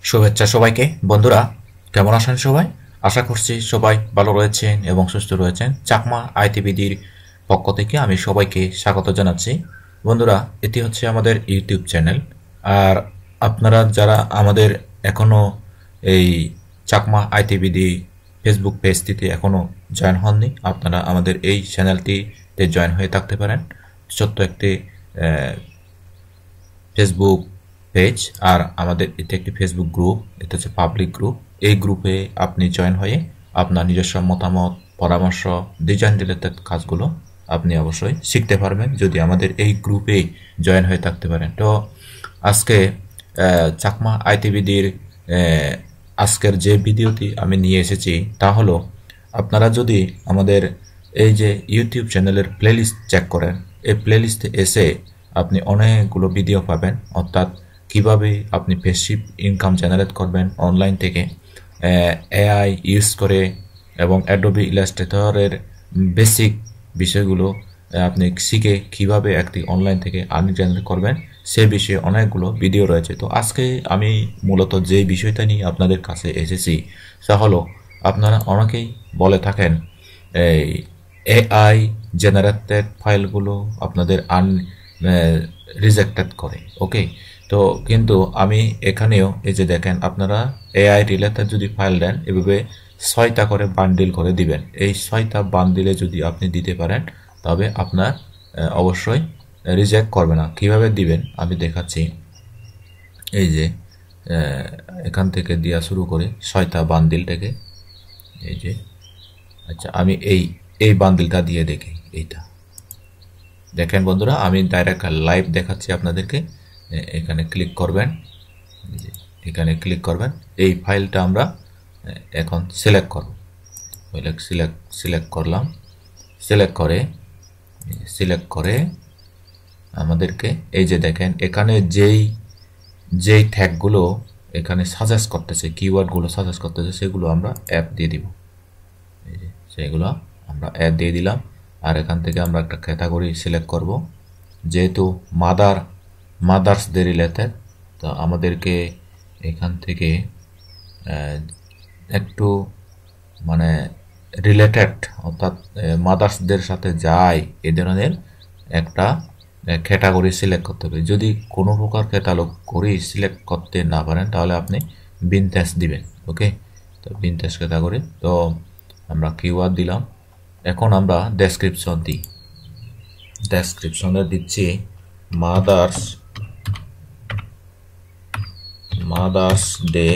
শুভেচ্ছা সবাইকে বন্ধুরা, কেমন আছেন সবাই? আশা করছি সবাই ভালো রয়েছেন এবং সুস্থ রয়েছেন। চাকমা আইটিভিডির পক্ষ থেকে আমি সবাইকে স্বাগত জানাচ্ছি। বন্ধুরা, এটি হচ্ছে আমাদের ইউটিউব চ্যানেল। আর আপনারা যারা আমাদের এখনো এই চাকমা আইটিভিডি ফেসবুক পেজটিতে এখনো জয়েন হননি, আপনারা আমাদের এই চ্যানেলটিতে জয়েন হয়ে থাকতে পারেন। ছোট্ট একটি ফেসবুক পেজ, আর আমাদের এতে একটি ফেসবুক গ্রুপ, এটা হচ্ছে পাবলিক গ্রুপ। এই গ্রুপে আপনি জয়েন হয়ে আপনার নিজস্ব মতামত, পরামর্শ, ডিজাইন রিলেটেড কাজগুলো আপনি অবশ্যই শিখতে পারবেন যদি আমাদের এই গ্রুপে জয়েন হয়ে থাকতে পারেন। তো আজকে চাকমা আইটিভিডির আজকের যে ভিডিওটি আমি নিয়ে এসেছি তা হলো, আপনারা যদি আমাদের এই যে ইউটিউব চ্যানেলের প্লেলিস্ট চেক করেন, এই প্লেলিস্টে এসে আপনি অনেকগুলো ভিডিও পাবেন, অর্থাৎ কিভাবে আপনি প্যাসিভ ইনকাম জেনারেট করবেন অনলাইন থেকে এআই ইউজ করে, এবং অ্যাডোবি ইলাস্ট্রেটরের বেসিক বিষয়গুলো আপনি শিখে কিভাবে একটি অনলাইন থেকে আর্নিং জেনারেট করবেন সে বিষয়ে অনেকগুলো ভিডিও রয়েছে। তো আজকে আমি মূলত যে বিষয়টা নিয়ে আপনাদের কাছে এসেছি তা হলো, আপনারা অনেকেই বলে থাকেন এই এআই জেনারেটেড ফাইলগুলো আপনাদের রিজেক্টেড করে। ওকে, তো কিন্তু আমি এখানেও এই যে দেখেন, আপনারা এআই রিলেটেড যদি ফাইল দেন এভাবে 6টা করে বান্ডিল করে দিবেন। এই 6টা বান্ডিলে যদি আপনি দিতে পারেন তবে আপনার অবশ্যই রিজেক্ট করবে না। কিভাবে দিবেন আমি দেখাচ্ছি। এই যে এখান থেকে দেওয়া শুরু করে 6টা বান্ডিল থেকে, এই যে আচ্ছা আমি এই বান্ডিলটা দিয়ে দেখি। এইটা দেখেন বন্ধুরা, আমি ডাইরেক্ট লাইভ দেখাচ্ছি আপনাদেরকে। এখানে ক্লিক করবেন, এখানে ক্লিক করবেন, এই ফাইলটা আমরা এখন সিলেক্ট করব। সিলেক্ট করলাম। সিলেক্ট করে আমাদেরকে এই যে দেখেন এখানে যেই ট্যাগগুলো এখানে সাজেস্ট করতেছে, কিওয়ার্ডগুলো সাজেস্ট করতেছে, সেগুলো আমরা অ্যাড দিয়ে দিব। এই যে সেগুলো আমরা অ্যাড দিয়ে দিলাম। আর এখান থেকে আমরা একটা ক্যাটাগরি সিলেক্ট করব। যেহেতু মাদার্স ডে রিলেটেড, তো আমাদেরকে এখান থেকে একটু মানে রিলেটেড, অর্থাৎ মাদার্সদের সাথে যায় এ ধরনের একটা ক্যাটাগরি সিলেক্ট করতে হবে। যদি কোনো প্রকার ক্যাটাগরি সিলেক্ট করতে না পারেন তাহলে আপনি ভিনটেজ দিবেন। ওকে, তো ভিনটেজ ক্যাটাগরি, তো আমরা কিওয়ার্ড দিলাম। এখন আমরা ডেসক্রিপশন দিই। ডেসক্রিপশনে দিচ্ছি মাদার্স ডে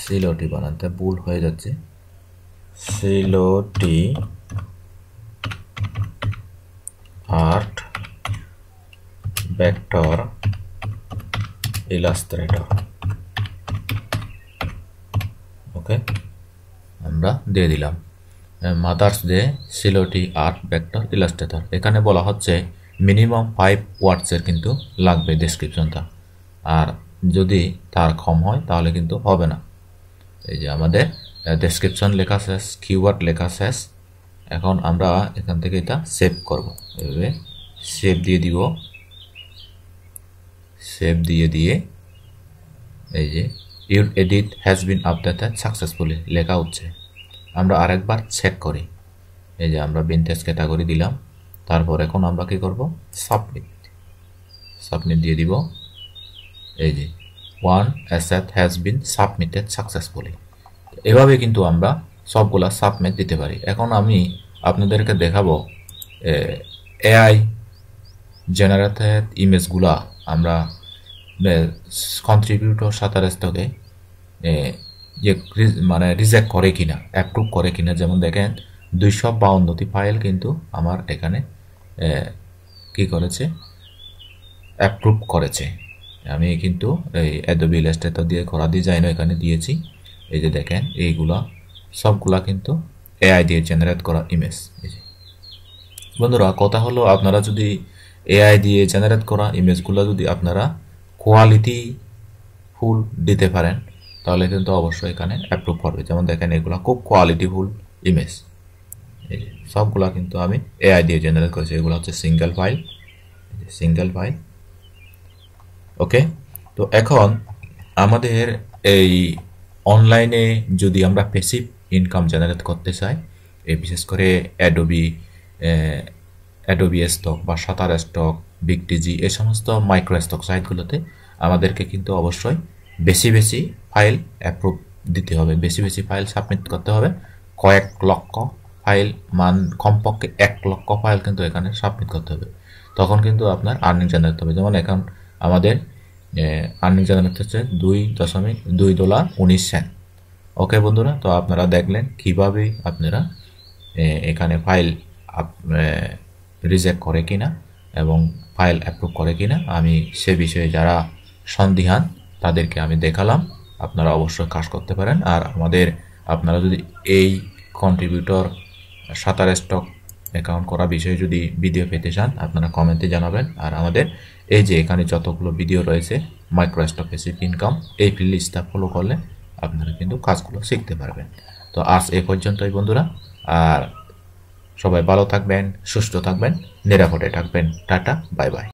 সিলোটি বানাতে ভুল হয়ে যাচ্ছে। Silhouette art vector illustrator. Okay, আমরা দিয়ে দিলাম mother's day silhouette art vector illustrator. এখানে বলা হচ্ছে মিনিমাম 5 ওয়ার্ডসের কিন্তু লাগবে ডেসক্রিপশনটা, আর যদি তার কম হয় তাহলে কিন্তু হবে না। এই যে আমাদের ডেসক্রিপশন লেখা শেষ, কিওয়ার্ড লেখা শেষ। এখন আমরা এখান থেকে এটা সেভ করব। এভাবে সেভ দিয়ে দিব। সেভ দিয়ে এই যে your edit has been updated successfully লেখা হচ্ছে। আমরা আরেকবার চেক করি। এই যে আমরা ভিনটেজ ক্যাটাগরি দিলাম। তারপর এখন আমরা কি করব, সাবমিট দিয়ে দিব। এই যে one asset has been submitted successfully. এভাবে কিন্তু আমরা সবগুলা সাবমিট দিতে পারি। এখন আমি আপনাদেরকে দেখাবো এআই জেনারেটেড ইমেজগুলা আমরা কন্ট্রিবিউটর সাতারেস্তকে মানে রিজেক্ট করে কিনা, অ্যাপ্রুভ করে কিনা। যেমন দেখেন 252টি ফাইল কিন্তু আমার এখানে কি করেছে, অ্যাপ্রুভ করেছে। আমি কিন্তু এই অ্যাডোবি ইলাস্ট্রেটর দিয়ে করা ডিজাইনও এখানে দিয়েছি। এই যে দেখেন এইগুলা সবগুলা কিন্তু এআই দিয়ে জেনারেট করা ইমেজ। এই যে বন্ধুরা, কথা হলো আপনারা যদি এআই দিয়ে জেনারেট করা ইমেজগুলো যদি আপনারা কোয়ালিটি ফুল দিতে পারেন তাহলে কিন্তু অবশ্যই এখানে অ্যাপ্রুভ করবে। যেমন দেখেন এগুলো খুব কোয়ালিটিফুল ইমেজ, সবগুলা কিন্তু আমি এআই দিয়ে জেনারেট করেছি। এগুলো হচ্ছে সিঙ্গেল ফাইল। ওকে, তো এখন আমাদের এই অনলাইনে যদি আমরা প্যাসিভ ইনকাম জেনারেট করতে চাই, এই বিশেষ করে অ্যাডোবি স্টক বা শাটার স্টক, বিগটিজি, এই সমস্ত মাইক্রো স্টক সাইটগুলোতে আমাদেরকে কিন্তু অবশ্যই বেশি ফাইল অ্যাপ্রুভ দিতে হবে, বেশি ফাইল সাবমিট করতে হবে। কয়েক লক্ষ ফাইল, কমপক্ষে 1 লক্ষ ফাইল কিন্তু এখানে সাবমিট করতে হবে। তখন কিন্তু আপনার আর্নিং জেনারেট হবে। যেমন এখন আমাদের আর্নিং জেনারেট হচ্ছে $2.19। ওকে বন্ধুরা, তো আপনারা দেখলেন কিভাবে আপনারা এখানে ফাইল রিজেক্ট করে কিনা এবং ফাইল অ্যাপ্রুভ করে কিনা। আমি সে বিষয়ে যারা সন্দিহান তাদেরকে আমি দেখালাম। আপনারা অবশ্যই কাজ করতে পারেন। আর আপনারা যদি এই কন্ট্রিবিউটর শাটার স্টক অ্যাকাউন্ট করা বিষয়ে যদি ভিডিও পেতে চান, আপনারা কমেন্টে জানাবেন। আর আমাদের এই যে এখানে যতগুলো ভিডিও রয়েছে মাইক্রো স্টক প্যাসিভ ইনকাম, এই প্লেলিস্টটা ফলো করলে আপনারা কিন্তু কাজগুলো শিখতে পারবেন। তো আজ এই পর্যন্তই বন্ধুরা। আর সবাই ভালো থাকবেন, সুস্থ থাকবেন, নিরাপদে থাকবেন। Tata, bye bye.